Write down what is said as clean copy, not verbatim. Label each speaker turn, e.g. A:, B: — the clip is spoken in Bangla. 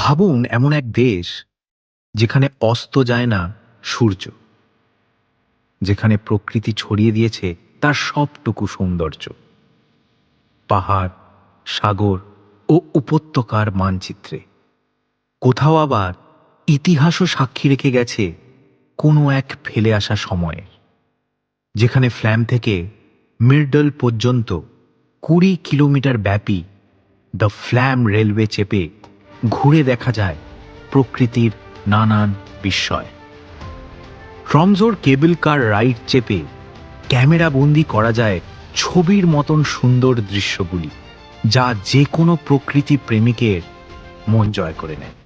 A: ভাবুন এমন এক দেশ যেখানে অস্ত যায় না সূর্য, যেখানে প্রকৃতি ছড়িয়ে দিয়েছে তার সবটুকু সৌন্দর্য, পাহাড়, সাগর ও উপত্যকার মানচিত্রে। কোথাও আবার ইতিহাসও সাক্ষী রেখে গেছে কোনো এক ফেলে আসা সময়ে, যেখানে ফ্ল্যাম থেকে মির্ডল পর্যন্ত 20 কিলোমিটার ব্যাপী দ্য ফ্ল্যাম রেলওয়ে চেপে ঘুরে দেখা যায় প্রকৃতির নানান বিস্ময়। ট্রমজোর কেবল কার রাইড চেপে ক্যামেরা বন্দি করা যায় ছবির মতন সুন্দর দৃশ্যগুলি, যা যে কোনো প্রকৃতি প্রেমিকের মন জয় করে নেয়।